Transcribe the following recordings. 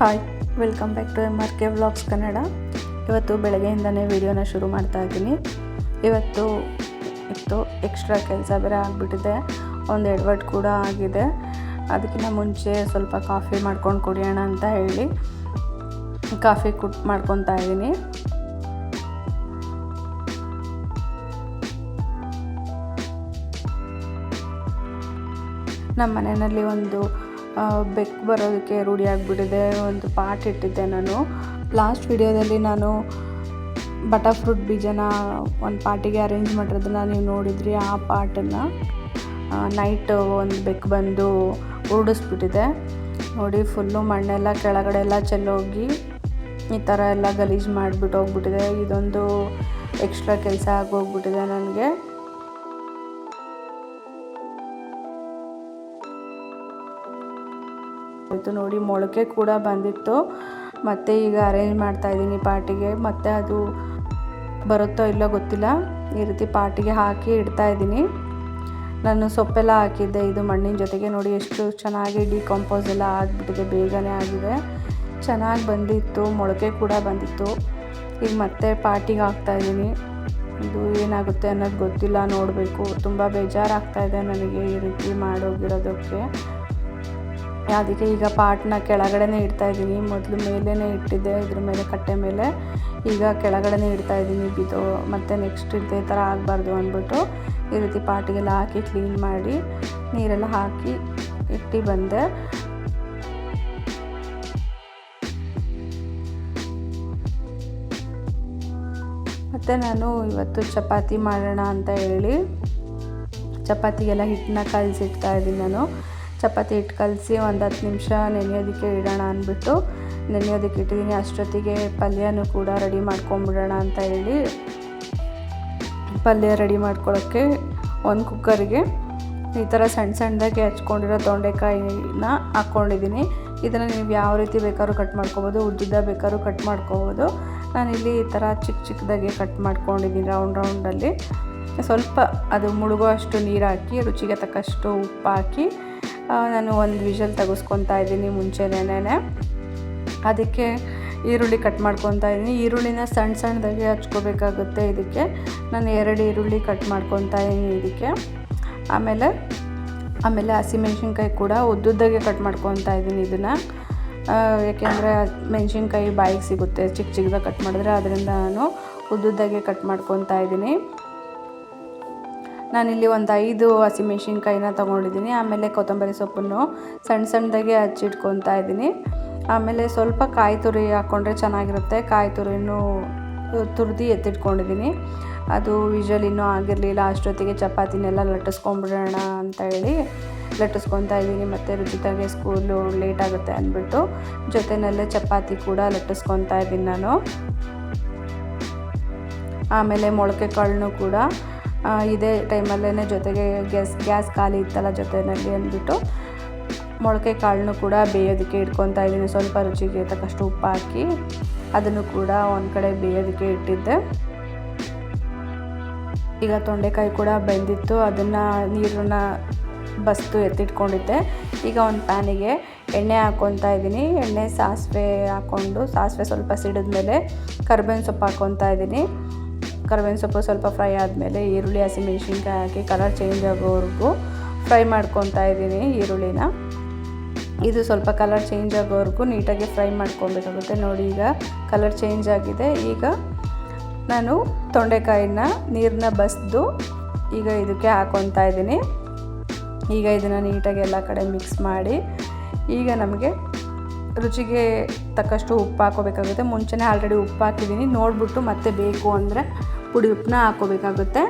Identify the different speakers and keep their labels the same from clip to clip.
Speaker 1: Hi, welcome back to MRK vlogs Kannada. ಇವತ್ತು ಬೆಳಗ್ಗೆಯಿಂದನೇ ವಿಡಿಯೋನ ಶುರು ಮಾಡ್ತಾ ಇದ್ದೀನಿ. ಇವತ್ತು ಎಕ್ಸ್ಟ್ರಾ ಕೆಲಸ ಬೇರೆ ಆಗಿಬಿಟ್ಟಿದೆ, ಒಂದು ಎಡವಟ್ಟು ಕೂಡ ಆಗಿದೆ. ಅದಕ್ಕಿಂತ ಮುಂಚೆ ಸ್ವಲ್ಪ ಕಾಫಿ ಮಾಡ್ಕೊಂಡು ಕುಡಿಯೋಣ ಅಂತ ಹೇಳಿ ಕಾಫಿ ಮಾಡ್ಕೊತಾ ಇದ್ದೀನಿ. ನಮ್ಮ ಮನೆಯಲ್ಲಿ ಒಂದು ಬೆಕ್ಕು ಬರೋದಕ್ಕೆ ರೂಢಿ ಆಗಿಬಿಟ್ಟಿದೆ. ಒಂದು ಪಾಟ್ ಇಟ್ಟಿದ್ದೆ ನಾನು. ಲಾಸ್ಟ್ ವಿಡಿಯೋದಲ್ಲಿ ನಾನು ಬಟರ್ ಫ್ರೂಟ್ ಬೀಜನ ಒಂದು ಪಾಟಿಗೆ ಅರೇಂಜ್ ಮಾಡಿರೋದನ್ನ ನೀವು ನೋಡಿದ್ರಿ. ಆ ಪಾಟನ್ನು ನೈಟ್ ಒಂದು ಬೆಕ್ಕು ಬಂದು ಉರುಡಿಸ್ಬಿಟ್ಟಿದೆ ನೋಡಿ. ಫುಲ್ಲು ಮಣ್ಣೆಲ್ಲ ಕೆಳಗಡೆ ಎಲ್ಲ ಚೆಲ್ಲೋಗಿ ಈ ಥರ ಎಲ್ಲ ಗಲೀಜು ಮಾಡಿಬಿಟ್ಟು ಹೋಗ್ಬಿಟ್ಟಿದೆ. ಇದೊಂದು ಎಕ್ಸ್ಟ್ರಾ ಕೆಲಸ ಆಗೋಗ್ಬಿಟ್ಟಿದೆ ನನಗೆ. ಆಯಿತು ನೋಡಿ, ಮೊಳಕೆ ಕೂಡ ಬಂದಿತ್ತು. ಮತ್ತು ಈಗ ಅರೇಂಜ್ ಮಾಡ್ತಾಯಿದ್ದೀನಿ ಪಾಟಿಗೆ. ಮತ್ತು ಅದು ಬರುತ್ತೋ ಇಲ್ಲೋ ಗೊತ್ತಿಲ್ಲ. ಈ ರೀತಿ ಪಾಟಿಗೆ ಹಾಕಿ ಇಡ್ತಾಯಿದ್ದೀನಿ. ನಾನು ಸೊಪ್ಪೆಲ್ಲ ಹಾಕಿದ್ದೆ ಇದು ಮಣ್ಣಿನ ಜೊತೆಗೆ. ನೋಡಿ ಎಷ್ಟು ಚೆನ್ನಾಗಿ ಡಿಕಂಪೋಸ್ ಎಲ್ಲ ಆಗಿಬಿಟ್ಟಿದೆ, ಬೇಗನೆ ಆಗಿದೆ. ಚೆನ್ನಾಗಿ ಬಂದಿತ್ತು, ಮೊಳಕೆ ಕೂಡ ಬಂದಿತ್ತು. ಈಗ ಮತ್ತೆ ಪಾಟಿಗೆ ಹಾಕ್ತಾಯಿದ್ದೀನಿ. ಇದು ಏನಾಗುತ್ತೆ ಅನ್ನೋದು ಗೊತ್ತಿಲ್ಲ, ನೋಡಬೇಕು. ತುಂಬ ಬೇಜಾರಾಗ್ತಾಯಿದೆ ನನಗೆ ಈ ರೀತಿ ಮಾಡೋಗಿರೋದಕ್ಕೆ. ಅದಕ್ಕೆ ಈಗ ಪಾಟ್ನ ಕೆಳಗಡೆನೇ ಇಡ್ತಾಯಿದ್ದೀನಿ. ಮೊದಲು ಮೇಲೇ ಇಟ್ಟಿದ್ದೆ, ಇದ್ರ ಮೇಲೆ ಕಟ್ಟೆ ಮೇಲೆ. ಈಗ ಕೆಳಗಡೆನೇ ಇಡ್ತಾಯಿದ್ದೀನಿ ಬಿದ್ದು. ಮತ್ತು ನೆಕ್ಸ್ಟ್ ಇದೇ ಥರ ಆಗಬಾರ್ದು ಅಂದ್ಬಿಟ್ಟು ಈ ರೀತಿ ಪಾಟಿಗೆಲ್ಲ ಹಾಕಿ ಕ್ಲೀನ್ ಮಾಡಿ ನೀರೆಲ್ಲ ಹಾಕಿ ಇಟ್ಟು ಬಂದೆ. ಮತ್ತು ನಾನು ಇವತ್ತು ಚಪಾತಿ ಮಾಡೋಣ ಅಂತ ಹೇಳಿ ಚಪಾತಿಗೆಲ್ಲ ಹಿಟ್ಟನ್ನ ಕಲಸಿಡ್ತಾ ಇದ್ದೀನಿ. ನಾನು ಚಪಾತಿ ಹಿಟ್ಟು ಕಲಸಿ ಒಂದು 10 ನಿಮಿಷ ನೆನೆಯೋದಕ್ಕೆ ಇಡೋಣ ಅಂದ್ಬಿಟ್ಟು ನೆನೆಯೋದಕ್ಕೆ ಇಟ್ಟಿದ್ದೀನಿ. ಅಷ್ಟೊತ್ತಿಗೆ ಪಲ್ಯನೂ ಕೂಡ ರೆಡಿ ಮಾಡ್ಕೊಂಬಿಡೋಣ ಅಂತ ಹೇಳಿ ಪಲ್ಯ ರೆಡಿ ಮಾಡ್ಕೊಳ್ಳೋಕ್ಕೆ ಒಂದು ಕುಕ್ಕರಿಗೆ ಈ ಥರ ಸಣ್ಣದಾಗಿ ಹಚ್ಕೊಂಡಿರೋ ತೊಂಡೆಕಾಯಿನ ಹಾಕ್ಕೊಂಡಿದ್ದೀನಿ. ಇದನ್ನು ನೀವು ಯಾವ ರೀತಿ ಬೇಕಾದ್ರೂ ಕಟ್ ಮಾಡ್ಕೊಬೋದು, ಉದ್ದುದ್ದ ಬೇಕಾದ್ರೂ ಕಟ್ ಮಾಡ್ಕೊಬೋದು. ನಾನಿಲ್ಲಿ ಈ ಥರ ಚಿಕ್ಕದಾಗಿ ಕಟ್ ಮಾಡ್ಕೊಂಡಿದ್ದೀನಿ ರೌಂಡಲ್ಲಿ. ಸ್ವಲ್ಪ ಅದು ಮುಳುಗೋ ಅಷ್ಟು ನೀರು ಹಾಕಿ ರುಚಿಗೆ ತಕ್ಕಷ್ಟು ಉಪ್ಪು ಹಾಕಿ ನಾನು ಒಂದು ವಿಷಲ್ ತೆಗೆಸ್ಕೊತಾ ಇದ್ದೀನಿ ಮುಂಚೆನೇ. ಅದಕ್ಕೆ ಈರುಳ್ಳಿ ಕಟ್ ಮಾಡ್ಕೊತಾ ಇದ್ದೀನಿ. ಈರುಳ್ಳಿನ ಸಣ್ಣದಾಗಿ ಹಚ್ಕೋಬೇಕಾಗುತ್ತೆ. ಇದಕ್ಕೆ ನಾನು 2 ಈರುಳ್ಳಿ ಕಟ್ ಮಾಡ್ಕೊತಾ ಇದ್ದೀನಿ ಇದಕ್ಕೆ. ಆಮೇಲೆ ಹಸಿಮೆಣ್ಸಿನ್ಕಾಯಿ ಕೂಡ ಉದ್ದುದ್ದಾಗೆ ಕಟ್ ಮಾಡ್ಕೊತಾ ಇದ್ದೀನಿ ಇದನ್ನು. ಏಕೆಂದರೆ ಮೆಣಸಿನ್ಕಾಯಿ ಬಾಯಿಗೆ ಸಿಗುತ್ತೆ ಚಿಕ್ಕದಾಗಿ ಕಟ್ ಮಾಡಿದ್ರೆ, ಅದರಿಂದ ನಾನು ಉದ್ದುದ್ದಾಗೆ ಕಟ್ ಮಾಡ್ಕೊತಾ ಇದ್ದೀನಿ. ನಾನಿಲ್ಲಿ ಒಂದು 5 ಹಸಿಮೆಣ್ಸಿನ್ಕಾಯಿನ ತೊಗೊಂಡಿದ್ದೀನಿ. ಆಮೇಲೆ ಕೊತ್ತಂಬರಿ ಸೊಪ್ಪನ್ನು ಸಣ್ಣದಾಗಿ ಹಚ್ಚಿಟ್ಕೊತಾ ಇದ್ದೀನಿ. ಆಮೇಲೆ ಸ್ವಲ್ಪ ಕಾಯಿ ತುರಿ ಹಾಕ್ಕೊಂಡ್ರೆ ಚೆನ್ನಾಗಿರುತ್ತೆ. ಕಾಯಿ ತುರಿನೂ ತುರಿದು ಎತ್ತಿಟ್ಕೊಂಡಿದ್ದೀನಿ. ಅದು ವಿಷಲ್ ಇನ್ನೂ ಆಗಿರಲಿಲ್ಲ. ಅಷ್ಟೊತ್ತಿಗೆ ಚಪಾತಿನೆಲ್ಲ ಲಟ್ಟಿಸ್ಕೊಂಬಿಡೋಣ ಅಂತ ಹೇಳಿ ಲಟ್ಟಿಸ್ಕೊತಾ ಇದ್ದೀನಿ. ಮತ್ತು ರುಚಿತಾಗೆ ಸ್ಕೂಲು ಲೇಟ್ ಆಗುತ್ತೆ ಅಂದ್ಬಿಟ್ಟು ಜೊತೆಯಲ್ಲೇ ಚಪಾತಿ ಕೂಡ ಲಟ್ಟಿಸ್ಕೊತಾ ಇದ್ದೀನಿ ನಾನು. ಆಮೇಲೆ ಮೊಳಕೆ ಕಾಳನ್ನು ಕೂಡ ಇದೇ ಟೈಮಲ್ಲೇ ಜೊತೆಗೆ ಗ್ಯಾಸ್ ಖಾಲಿ ಇತ್ತಲ್ಲ ಜೊತೆಯಲ್ಲಿ ಅಂದ್ಬಿಟ್ಟು ಮೊಳಕೆ ಕಾಳನ್ನು ಕೂಡ ಬೇಯೋದಕ್ಕೆ ಇಟ್ಕೊತಾ ಇದ್ದೀನಿ. ಸ್ವಲ್ಪ ರುಚಿಗೆ ತಕ್ಕಷ್ಟು ಉಪ್ಪು ಹಾಕಿ ಅದನ್ನು ಕೂಡ ಒಂದು ಕಡೆ ಬೇಯೋದಕ್ಕೆ ಇಟ್ಟಿದ್ದೆ. ಈಗ ತೊಂಡೆಕಾಯಿ ಕೂಡ ಬೆಂದಿತ್ತು, ಅದನ್ನು ನೀರನ್ನು ಬಸ್ತು ಎತ್ತಿಟ್ಕೊಂಡಿದ್ದೆ. ಈಗ ಒಂದು ಪ್ಯಾನಿಗೆ ಎಣ್ಣೆ ಹಾಕ್ಕೊತಾ ಇದ್ದೀನಿ. ಎಣ್ಣೆ ಸಾಸಿವೆ ಹಾಕ್ಕೊಂಡು ಸಾಸಿವೆ ಸ್ವಲ್ಪ ಸಿಡಿದ್ಮೇಲೆ ಕರಿಬೇವಿನ ಸೊಪ್ಪು ಹಾಕ್ಕೊತಾ ಇದ್ದೀನಿ. ಕರಿಬೇವಿನ ಸೊಪ್ಪು ಸ್ವಲ್ಪ ಫ್ರೈ ಆದಮೇಲೆ ಈರುಳ್ಳಿ ಹಸಿಮೆಣ್ಸಿನ್ಕಾಯಿ ಹಾಕಿ ಕಲರ್ ಚೇಂಜ್ ಆಗೋವರೆಗೂ ಫ್ರೈ ಮಾಡ್ಕೊತಾ ಇದ್ದೀನಿ ಈರುಳ್ಳಿನ. ಇದು ಸ್ವಲ್ಪ ಕಲರ್ ಚೇಂಜ್ ಆಗೋವರೆಗೂ ನೀಟಾಗಿ ಫ್ರೈ ಮಾಡ್ಕೊಬೇಕಾಗುತ್ತೆ. ನೋಡಿ ಈಗ ಕಲರ್ ಚೇಂಜ್ ಆಗಿದೆ. ಈಗ ನಾನು ತೊಂಡೆಕಾಯಿನ ನೀರನ್ನ ಬಸಿದು ಈಗ ಇದಕ್ಕೆ ಹಾಕ್ಕೊತಾ ಇದ್ದೀನಿ. ಈಗ ಇದನ್ನು ನೀಟಾಗಿ ಎಲ್ಲ ಕಡೆ ಮಿಕ್ಸ್ ಮಾಡಿ ಈಗ ನಮಗೆ ರುಚಿಗೆ ತಕ್ಕಷ್ಟು ಉಪ್ಪು ಹಾಕ್ಕೋಬೇಕಾಗುತ್ತೆ. ಮುಂಚೆನೇ ಆಲ್ರೆಡಿ ಉಪ್ಪು ಹಾಕಿದ್ದೀನಿ, ನೋಡಿಬಿಟ್ಟು ಮತ್ತೆ ಬೇಕು ಅಂದರೆ ಪುಡಿ ಉಪ್ಪನ್ನ ಹಾಕ್ಕೋಬೇಕಾಗುತ್ತೆ.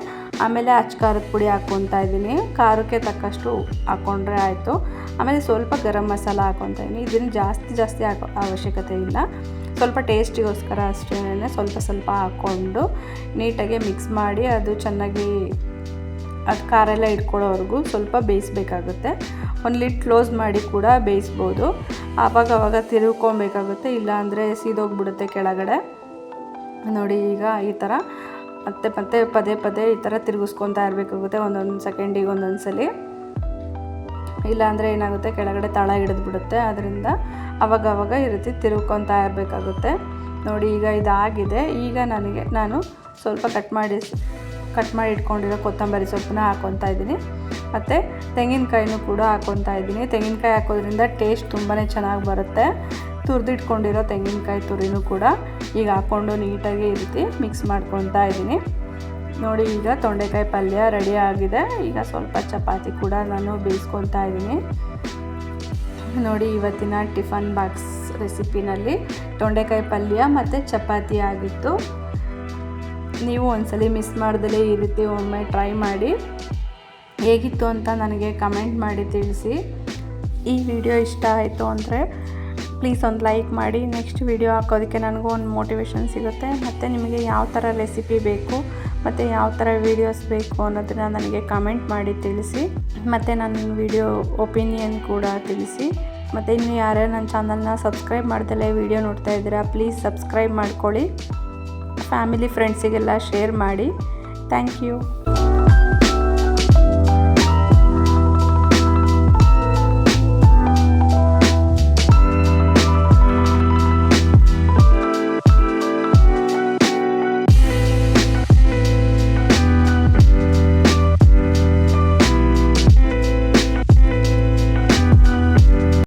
Speaker 1: ಆಮೇಲೆ ಖಾರದ ಪುಡಿ ಹಾಕ್ಕೊತಾ ಇದ್ದೀನಿ. ಖಾರಕ್ಕೆ ತಕ್ಕಷ್ಟು ಹಾಕ್ಕೊಂಡ್ರೆ ಆಯಿತು. ಆಮೇಲೆ ಸ್ವಲ್ಪ ಗರಂ ಮಸಾಲ ಹಾಕ್ಕೊತಾ ಇದ್ದೀನಿ. ಇದನ್ನು ಜಾಸ್ತಿ ಹಾಕೋ ಅವಶ್ಯಕತೆ ಇಲ್ಲ, ಸ್ವಲ್ಪ ಟೇಸ್ಟಿಗೋಸ್ಕರ ಅಷ್ಟೇ ಸ್ವಲ್ಪ ಹಾಕ್ಕೊಂಡು ನೀಟಾಗಿ ಮಿಕ್ಸ್ ಮಾಡಿ ಅದು ಚೆನ್ನಾಗಿ ಅದು ಖಾರ ಎಲ್ಲ ಇಟ್ಕೊಳ್ಳೋವರೆಗೂ ಸ್ವಲ್ಪ ಬೇಯಿಸಬೇಕಾಗುತ್ತೆ. ಒಂದು ಲಿಡ್ ಕ್ಲೋಸ್ ಮಾಡಿ ಕೂಡ ಬೇಯಿಸ್ಬೋದು. ಆವಾಗ ತಿರುಗ್ಕೊಬೇಕಾಗುತ್ತೆ, ಇಲ್ಲಾಂದರೆ ಸೀದೋಗ್ಬಿಡುತ್ತೆ ಕೆಳಗಡೆ. ನೋಡಿ ಈಗ ಈ ಥರ ಮತ್ತೆ ಪದೇ ಈ ಥರ ತಿರುಗಿಸ್ಕೊತಾ ಇರಬೇಕಾಗುತ್ತೆ ಒಂದೊಂದು ಸೆಕೆಂಡಿಗೆ ಒಂದೊಂದು ಸಲ. ಇಲ್ಲಾಂದರೆ ಏನಾಗುತ್ತೆ ಕೆಳಗಡೆ ತಳ ಹಿಡಿದ್ಬಿಡುತ್ತೆ. ಅದರಿಂದ ಅವಾಗವಾಗ ಈ ರೀತಿ ತಿರುವ್ಕೊತಾ ಇರಬೇಕಾಗುತ್ತೆ. ನೋಡಿ ಈಗ ಇದಾಗಿದೆ. ಈಗ ನಾನು ಸ್ವಲ್ಪ ಕಟ್ ಮಾಡಿ ಇಟ್ಕೊಂಡಿರೋ ಕೊತ್ತಂಬರಿ ಸೊಪ್ಪನ್ನ ಹಾಕ್ಕೊತಾ ಇದ್ದೀನಿ. ಮತ್ತು ತೆಂಗಿನಕಾಯಿನೂ ಕೂಡ ಹಾಕ್ಕೊತಾ ಇದ್ದೀನಿ. ತೆಂಗಿನಕಾಯಿ ಹಾಕೋದ್ರಿಂದ ಟೇಸ್ಟ್ ತುಂಬಾ ಚೆನ್ನಾಗಿ ಬರುತ್ತೆ. ತುರಿದಿಟ್ಕೊಂಡಿರೋ ತೆಂಗಿನಕಾಯಿ ತುರಿನೂ ಕೂಡ ಈಗ ಹಾಕ್ಕೊಂಡು ನೀಟಾಗಿ ಈ ರೀತಿ ಮಿಕ್ಸ್ ಮಾಡ್ಕೊತಾ ಇದ್ದೀನಿ. ನೋಡಿ ಈಗ ತೊಂಡೆಕಾಯಿ ಪಲ್ಯ ರೆಡಿ ಆಗಿದೆ. ಈಗ ಸ್ವಲ್ಪ ಚಪಾತಿ ಕೂಡ ನಾನು ಬೇಯಿಸ್ಕೊತಾ ಇದ್ದೀನಿ. ನೋಡಿ ಇವತ್ತಿನ ಟಿಫನ್ ಬಾಕ್ಸ್ ರೆಸಿಪಿನಲ್ಲಿ ತೊಂಡೆಕಾಯಿ ಪಲ್ಯ ಮತ್ತು ಚಪಾತಿ ಆಗಿತ್ತು. ನೀವು ಒಂದ್ಸಲಿ ಮಿಸ್ ಮಾಡ್ದಲೇ ಈ ರೀತಿ ಒಮ್ಮೆ ಟ್ರೈ ಮಾಡಿ ಹೇಗಿತ್ತು ಅಂತ ನನಗೆ ಕಮೆಂಟ್ ಮಾಡಿ ತಿಳಿಸಿ. ಈ ವಿಡಿಯೋ ಇಷ್ಟ ಆಯಿತು ಅಂದರೆ ಪ್ಲೀಸ್ ಒಂದು ಲೈಕ್ ಮಾಡಿ. ನೆಕ್ಸ್ಟ್ ವಿಡಿಯೋ ಹಾಕೋದಕ್ಕೆ ನನಗೂ ಒಂದು ಮೋಟಿವೇಶನ್ ಸಿಗುತ್ತೆ. ಮತ್ತು ನಿಮಗೆ ಯಾವ ಥರ ರೆಸಿಪಿ ಬೇಕು ಮತ್ತು ಯಾವ ಥರ ವೀಡಿಯೋಸ್ ಬೇಕು ಅನ್ನೋದನ್ನು ನನಗೆ ಕಮೆಂಟ್ ಮಾಡಿ ತಿಳಿಸಿ. ಮತ್ತು ನನ್ನ ವಿಡಿಯೋ ಒಪಿನಿಯನ್ ಕೂಡ ತಿಳಿಸಿ. ಮತ್ತು ಇನ್ನು ಯಾರ್ಯಾರು ನನ್ನ ಚಾನಲ್ನ ಸಬ್ಸ್ಕ್ರೈಬ್ ಮಾಡ್ದಲೇ ವಿಡಿಯೋ ನೋಡ್ತಾ ಇದ್ದೀರಾ ಪ್ಲೀಸ್ ಸಬ್ಸ್ಕ್ರೈಬ್ ಮಾಡ್ಕೊಳ್ಳಿ. ಫ್ಯಾಮಿಲಿ ಫ್ರೆಂಡ್ಸಿಗೆಲ್ಲ ಶೇರ್ ಮಾಡಿ. Thank you.